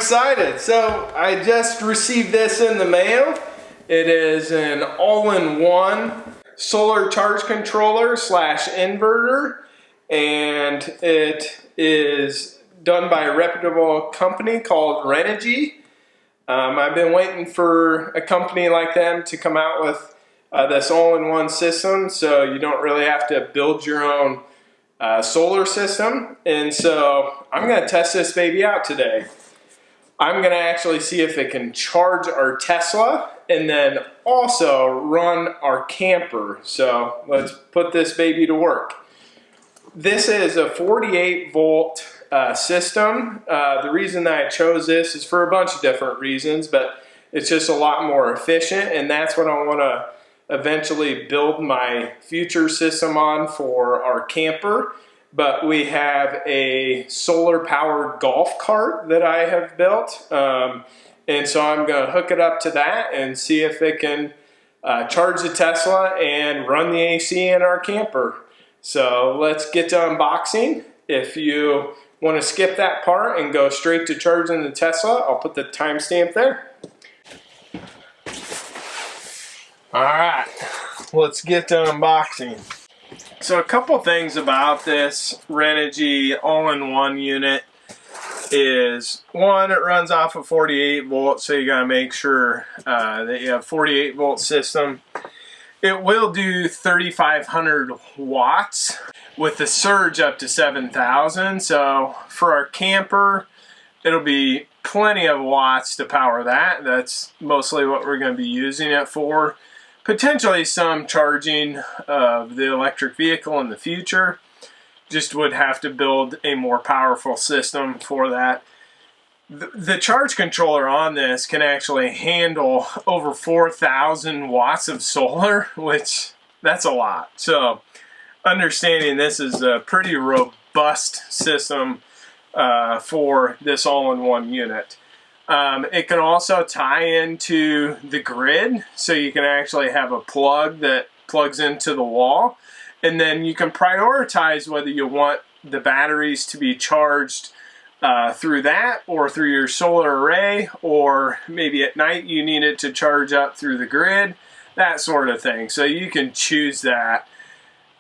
excited. So I just received this in the mail. It is an all-in-one solar charge controller slash inverter, and it is done by a reputable company called Renogy. I've been waiting for a company like them to come out with this all-in-one system, so you don't really have to build your own solar system. And so I'm going to test this baby out today. I'm going to actually see if it can charge our Tesla and then also run our camper. So let's put this baby to work. This is a 48 volt system. The reason that I chose this is for a bunch of different reasons, but it's just a lot more efficient, and that's what I want to eventually build my future system on for our camper. But we have a solar powered golf cart that I have built, and so I'm going to hook it up to that and see if it can charge the Tesla and run the AC in our camper. So let's get to unboxing. If you want to skip that part and go straight to charging the Tesla, I'll put the timestamp there. Alright, let's get to unboxing. So a couple things about this Renogy all-in-one unit is, one, it runs off of 48 volts, so you got to make sure that you have 48 volt system. It will do 3,500 watts with the surge up to 7,000. So for our camper, it'll be plenty of watts to power that. That's mostly what we're going to be using it for. Potentially some charging of the electric vehicle in the future. Just would have to build a more powerful system for that. The charge controller on this can actually handle over 4,000 watts of solar, which that's a lot. So understanding this is a pretty robust system for this all-in-one unit. It can also tie into the grid, so you can actually have a plug that plugs into the wall, and then you can prioritize whether you want the batteries to be charged through that or through your solar array, or maybe at night you need it to charge up through the grid, that sort of thing. So you can choose that.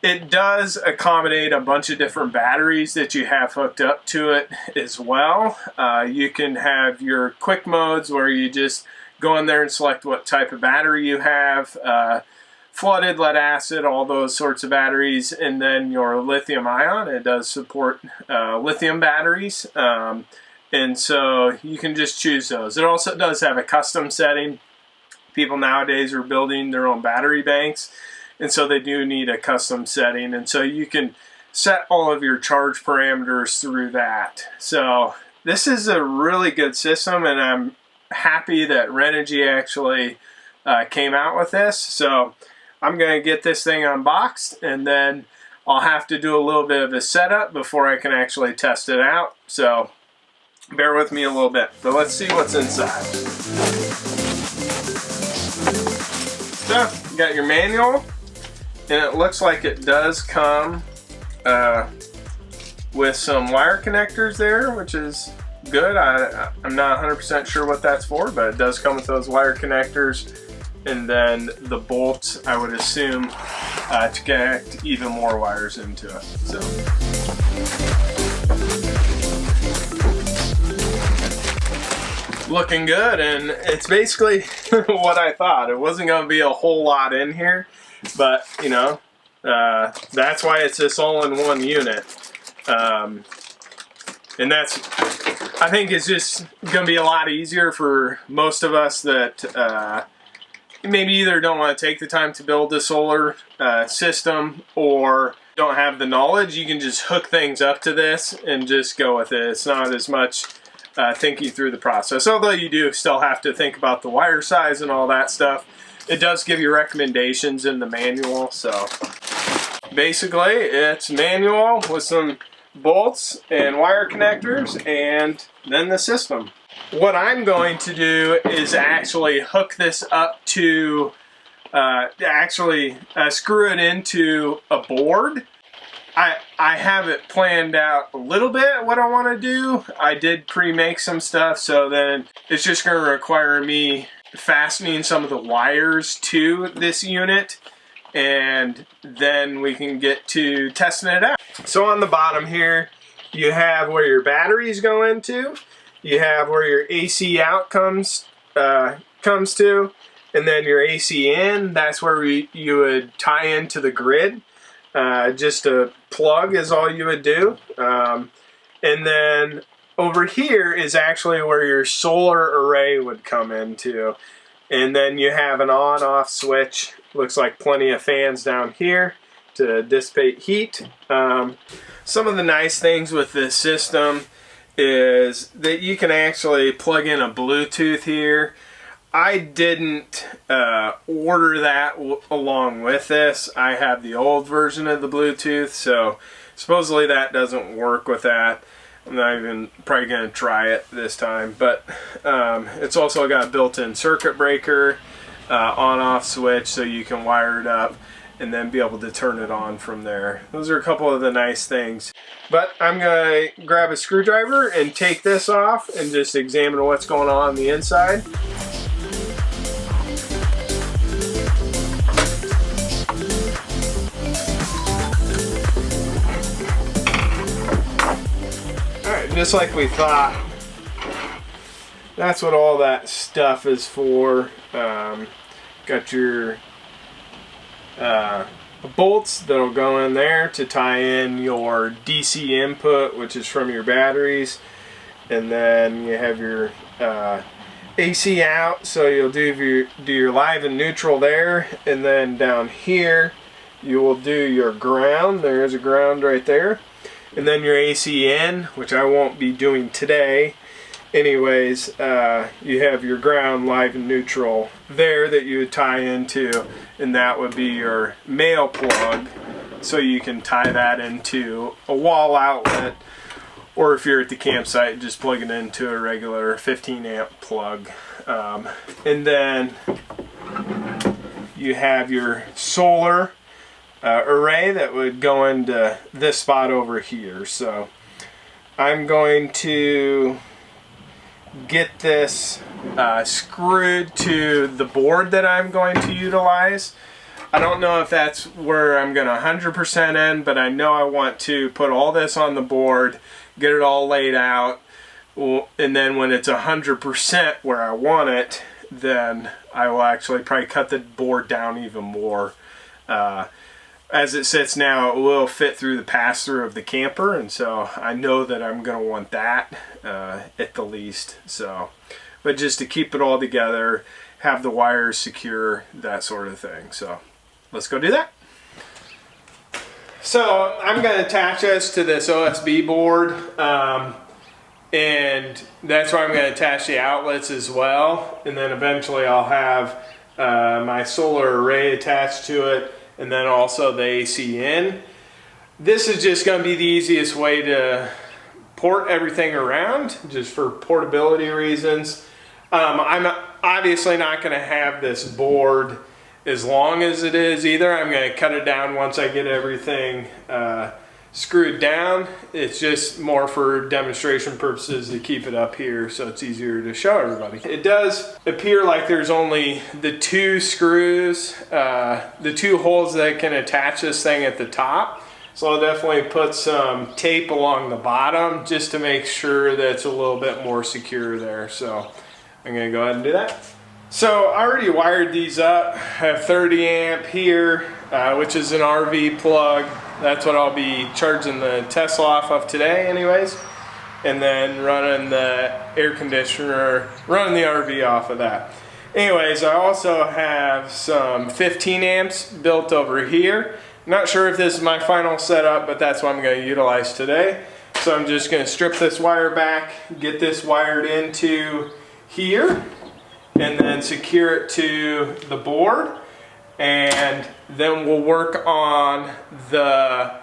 It does accommodate a bunch of different batteries that you have hooked up to it as well. You can have your quick modes where you just go in there and select what type of battery you have, flooded, lead acid, all those sorts of batteries, and then your lithium ion. It does support lithium batteries, and so you can just choose those. It also does have a custom setting. People nowadays are building their own battery banks, and so they do need a custom setting, and so you can set all of your charge parameters through that. So this is a really good system, and I'm happy that Renogy actually came out with this. So I'm going to get this thing unboxed, and then I'll have to do a little bit of a setup before I can actually test it out. So bear with me a little bit, but let's see what's inside. So you got your manual, and it looks like it does come with some wire connectors there, which is good. I'm not 100% sure what that's for, but it does come with those wire connectors. And then the bolts, I would assume, to connect even more wires into it. So looking good, and it's basically what I thought. It wasn't going to be a whole lot in here, but you know, that's why it's this all-in-one unit. And that's, I think, it's just going to be a lot easier for most of us that maybe either don't want to take the time to build a solar system or don't have the knowledge. You can just hook things up to this and just go with it. It's not as much thinking through the process, although you do still have to think about the wire size and all that stuff. It does give you recommendations in the manual. So basically it's manual with some bolts and wire connectors, and then the system. What I'm going to do is actually hook this up to screw it into a board, I have it planned out a little bit what I want to do. I did pre-make some stuff, so then it's just going to require me fastening some of the wires to this unit, and then we can get to testing it out. So on the bottom here, you have where your batteries go into, you have where your AC out comes to, and then your AC in, that's where you would tie into the grid. Just a plug is all you would do. And then over here is actually where your solar array would come into. And then you have an on-off switch. Looks like plenty of fans down here to dissipate heat. Some of the nice things with this system is that you can actually plug in a Bluetooth here. I didn't order that along with this. I have the old version of the Bluetooth, so supposedly that doesn't work with that. I'm not even probably going to try it this time, but it's also got a built-in circuit breaker, on-off switch, so you can wire it up and then be able to turn it on from there. Those are a couple of the nice things. But I'm going to grab a screwdriver and take this off and just examine what's going on the inside. Just like we thought, that's what all that stuff is for. Got your bolts that'll go in there to tie in your DC input, which is from your batteries, and then you have your AC out, so you'll do your live and neutral there, and then down here you will do your ground. There's a ground right there. And then your AC in, which I won't be doing today. Anyways, you have your ground, live, and neutral there that you would tie into, and that would be your male plug. So you can tie that into a wall outlet, or if you're at the campsite, just plug it into a regular 15 amp plug. And then you have your solar array that would go into this spot over here. So I'm going to get this screwed to the board that I'm going to utilize. I don't know if that's where I'm going to 100% in, but I know I want to put all this on the board, get it all laid out, and then when it's 100% where I want it, then I will actually probably cut the board down even more. As it sits now, it will fit through the pass-through of the camper, and so I know that I'm going to want that at the least. So, but just to keep it all together, have the wires secure, that sort of thing. So let's go do that. So I'm going to attach this to this OSB board, and that's where I'm going to attach the outlets as well. And then eventually I'll have my solar array attached to it, and then also the AC in. This is just going to be the easiest way to port everything around, just for portability reasons. I'm obviously not going to have this board as long as it is either. I'm going to cut it down once I get everything screwed down. It's just more for demonstration purposes to keep it up here so it's easier to show everybody. It does appear like there's only the two screws, the two holes that can attach this thing at the top. So I'll definitely put some tape along the bottom just to make sure that it's a little bit more secure there. So I'm going to go ahead and do that. So I already wired these up. I have 30 amp here, which is an RV plug. That's what I'll be charging the Tesla off of today anyways. And then running the air conditioner, running the RV off of that. Anyways, I also have some 15 amps built over here. Not sure if this is my final setup, but that's what I'm going to utilize today. So I'm just going to strip this wire back, get this wired into here, and then secure it to the board, and then we'll work on the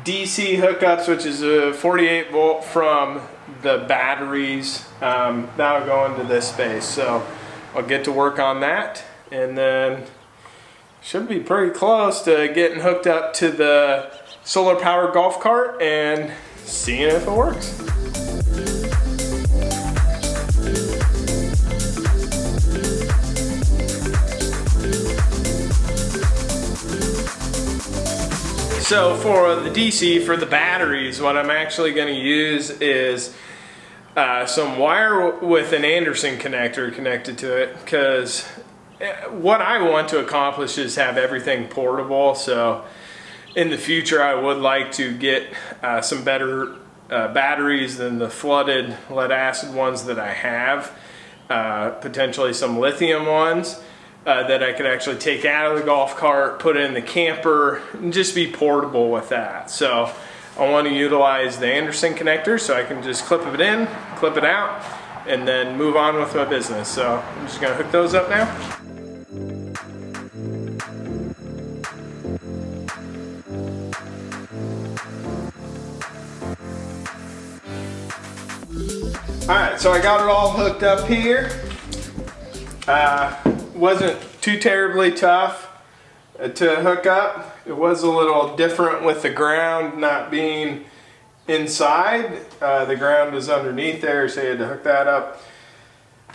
DC hookups, which is a 48 volt from the batteries. That'll go into this space, so I'll get to work on that, and then should be pretty close to getting hooked up to the solar powered golf cart and seeing if it works. So for the DC, for the batteries, what I'm actually going to use is some wire with an Anderson connector connected to it, because what I want to accomplish is have everything portable. So in the future I would like to get some better batteries than the flooded lead acid ones that I have, potentially some lithium ones that I could actually take out of the golf cart, put it in the camper, and just be portable with that. So I want to utilize the Anderson connector so I can just clip it in, clip it out, and then move on with my business. So I'm just going to hook those up now. Alright, so I got it all hooked up here. Wasn't too terribly tough to hook up. It was a little different with the ground not being inside. The ground was underneath there, so you had to hook that up.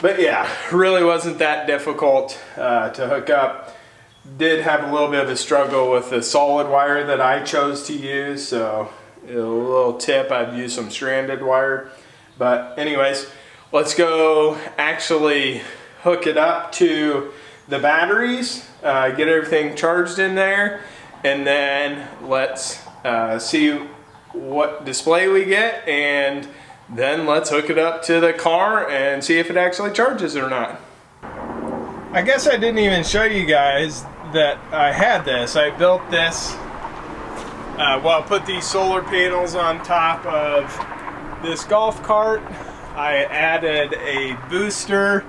But yeah, really wasn't that difficult to hook up. Did have a little bit of a struggle with the solid wire that I chose to use, so a little tip, I'd use some stranded wire. But anyways, let's go actually hook it up to the batteries, get everything charged in there, and then let's see what display we get, and then let's hook it up to the car and see if it actually charges or not. I guess I didn't even show you guys that I had this. I built this, well, I put these solar panels on top of this golf cart. I added a booster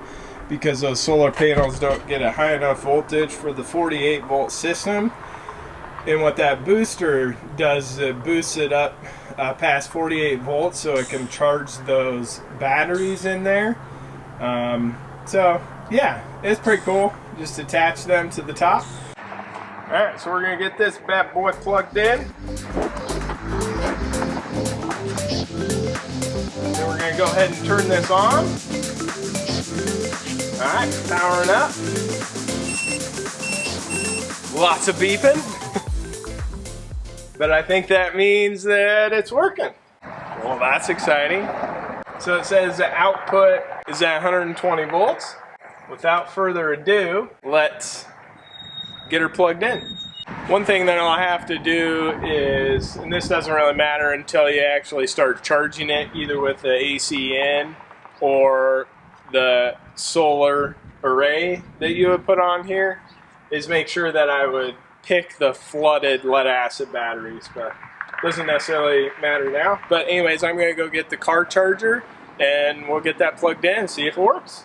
because those solar panels don't get a high enough voltage for the 48 volt system. And what that booster does is it boosts it up past 48 volts so it can charge those batteries in there. So yeah, it's pretty cool. Just attach them to the top. Alright, so we're going to get this bad boy plugged in. Then we're going to go ahead and turn this on. Alright, powering up. Lots of beeping. But I think that means that it's working. Well, that's exciting. So it says the output is at 120 volts. Without further ado, let's get her plugged in. One thing that I'll have to do is, and this doesn't really matter until you actually start charging it, either with the AC in or the solar array that you would put on here, is make sure that I would pick the flooded lead acid batteries, but doesn't necessarily matter now. But anyways, I'm going to go get the car charger and we'll get that plugged in and see if it works.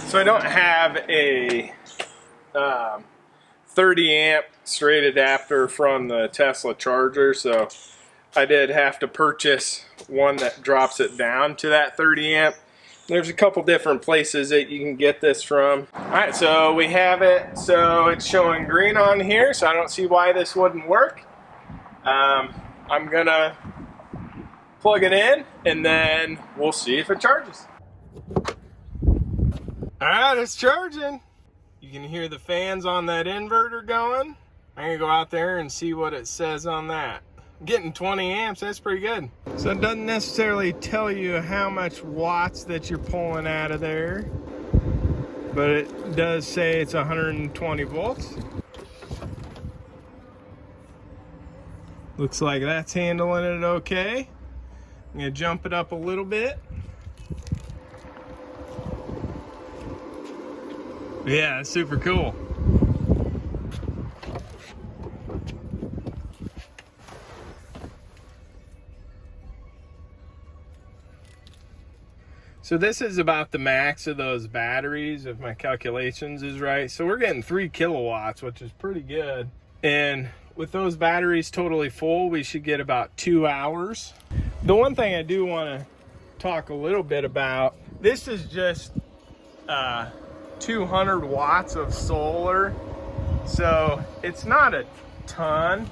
So I don't have a 30 amp straight adapter from the Tesla charger, so I did have to purchase one that drops it down to that 30 amp. There's a couple different places that you can get this from. Alright, so we have it, so it's showing green on here, so I don't see why this wouldn't work. I'm gonna plug it in and then we'll see if it charges. Alright, it's charging. You can hear the fans on that inverter going. I'm gonna go out there and see what it says on that. Getting 20 amps, that's pretty good. So it doesn't necessarily tell you how much watts that you're pulling out of there, but it does say it's 120 volts. Looks like that's handling it okay. I'm gonna jump it up a little bit. Yeah, super cool. So this is about the max of those batteries, if my calculations is right. So we're getting 3 kilowatts, which is pretty good. And with those batteries totally full, we should get about 2 hours. The one thing I do want to talk a little bit about, this is just 200 watts of solar. So it's not a ton.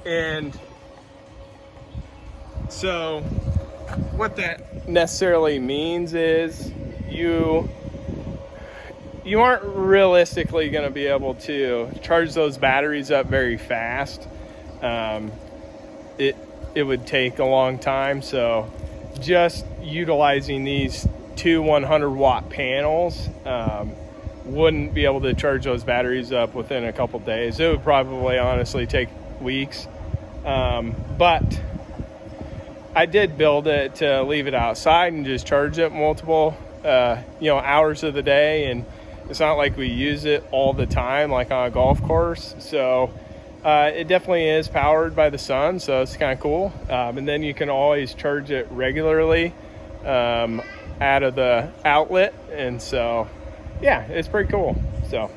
And so what that necessarily means is you aren't realistically going to be able to charge those batteries up very fast. It would take a long time. So just utilizing these two 100-watt panels wouldn't be able to charge those batteries up within a couple days. It would probably honestly take weeks. But I did build it to leave it outside and just charge it multiple hours of the day, and it's not like we use it all the time like on a golf course. So it definitely is powered by the sun, so it's kind of cool. And then you can always charge it regularly out of the outlet, and so yeah, it's pretty cool. So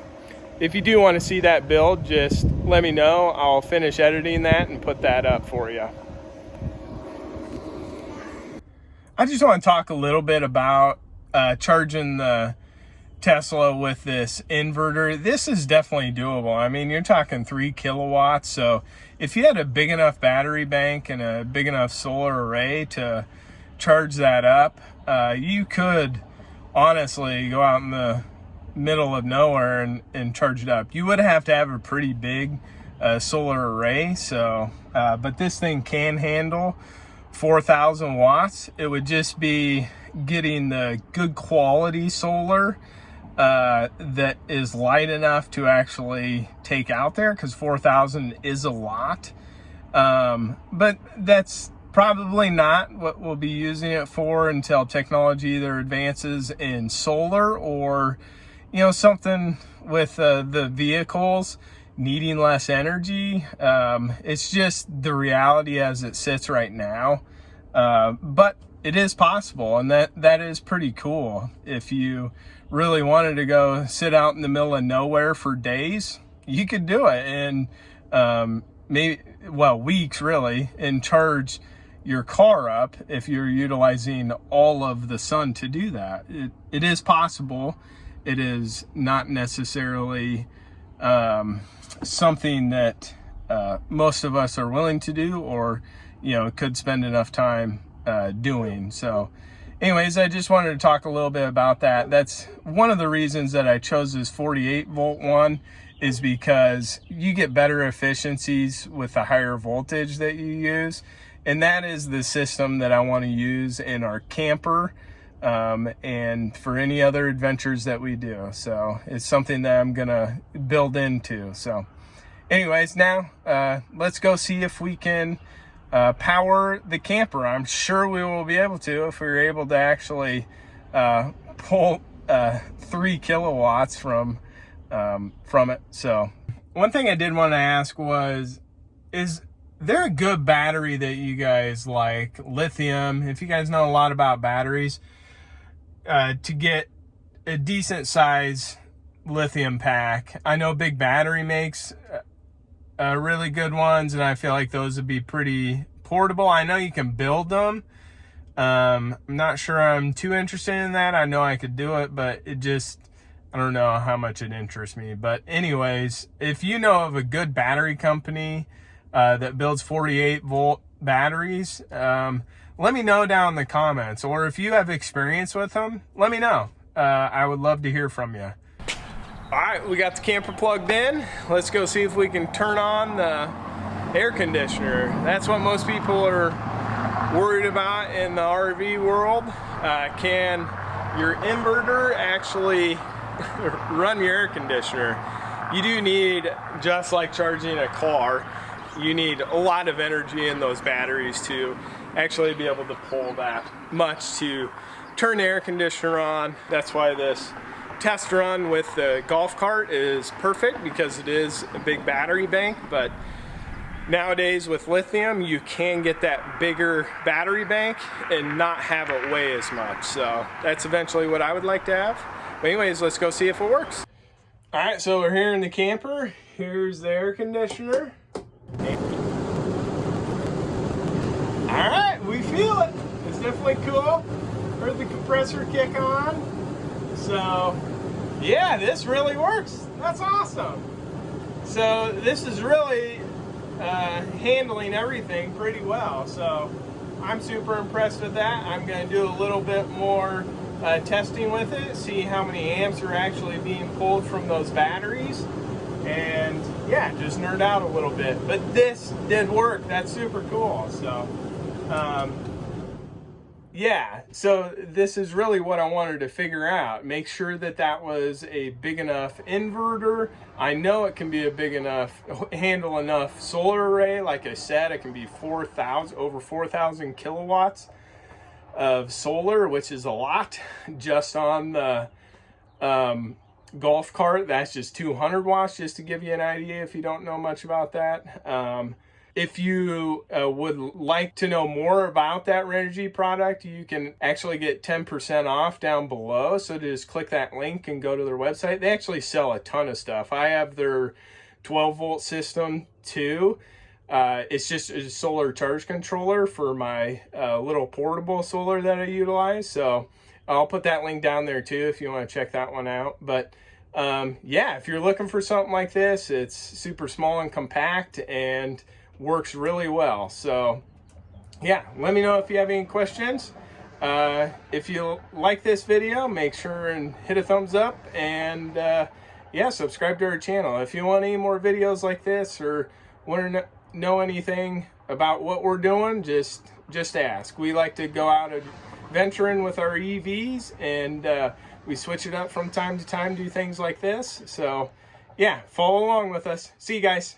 if you do want to see that build, just let me know. I'll finish editing that and put that up for you. I just want to talk a little bit about charging the Tesla with this inverter. This is definitely doable. I mean, you're talking 3 kilowatts. So if you had a big enough battery bank and a big enough solar array to charge that up, you could honestly go out in the middle of nowhere and charge it up. You would have to have a pretty big solar array. So, but this thing can handle 4,000 watts. It would just be getting the good quality solar that is light enough to actually take out there, because 4,000 is a lot. But that's probably not what we'll be using it for until technology either advances in solar or, something with the vehicles needing less energy. It's just the reality as it sits right now. But it is possible, and that is pretty cool. If you really wanted to go sit out in the middle of nowhere for days, you could do it in weeks really, and charge your car up if you're utilizing all of the sun to do that. It is possible. It is not necessarily something that most of us are willing to do, or could spend enough time doing. So anyways, I just wanted to talk a little bit about that. That's one of the reasons that I chose this 48 volt one, is because you get better efficiencies with the higher voltage that you use. And that is the system that I want to use in our camper and for any other adventures that we do. So it's something that I'm gonna build into. So anyways, now let's go see if we can power the camper. I'm sure we will be able to, if we're able to actually pull 3 kilowatts from it. So one thing I did want to ask was, is there a good battery that you guys like? Lithium, if you guys know a lot about batteries, to get a decent size lithium pack. I know Big Battery makes really good ones, and I feel like those would be pretty portable. I know you can build them. I'm not sure I'm too interested in that. I know I could do it, but I don't know how much it interests me. But anyways, if you know of a good battery company that builds 48 volt batteries, let me know down in the comments. Or if you have experience with them, let me know. I would love to hear from you. All right, we got the camper plugged in. Let's go see if we can turn on the air conditioner. That's what most people are worried about in the RV world. Can your inverter actually run your air conditioner? You do need, just like charging a car, you need a lot of energy in those batteries to actually be able to pull that much to turn the air conditioner on. That's why this test run with the golf cart is perfect, because it is a big battery bank. But nowadays with lithium, you can get that bigger battery bank and not have it weigh as much. So that's eventually what I would like to have. But anyways, let's go see if it works. All right, so we're here in the camper. Here's the air conditioner. All right, we feel it. It's definitely cool. Heard the compressor kick on. So yeah, this really works. That's awesome. So this is really handling everything pretty well. So I'm super impressed with that. I'm going to do a little bit more testing with it, see how many amps are actually being pulled from those batteries, and yeah, just nerd out a little bit. But this did work. That's super cool. So yeah, so this is really what I wanted to figure out. Make sure that that was a big enough inverter. I know it can be a big enough, handle enough solar array. Like I said, it can be over 4,000 kilowatts of solar, which is a lot. Just on the golf cart, that's just 200 watts, just to give you an idea if you don't know much about that. If you would like to know more about that Renogy product, you can actually get 10% off down below. So just click that link and go to their website. They actually sell a ton of stuff. I have their 12-volt system too. It's just a solar charge controller for my little portable solar that I utilize. So I'll put that link down there too if you want to check that one out. But yeah, if you're looking for something like this, it's super small and compact and works really well. So yeah, let me know if you have any questions. If you like this video, make sure and hit a thumbs up, and yeah, subscribe to our channel. If you want any more videos like this or want to know anything about what we're doing, just ask. We like to go out adventuring with our EVs, and we switch it up from time to time, do things like this. So yeah, follow along with us. See you guys.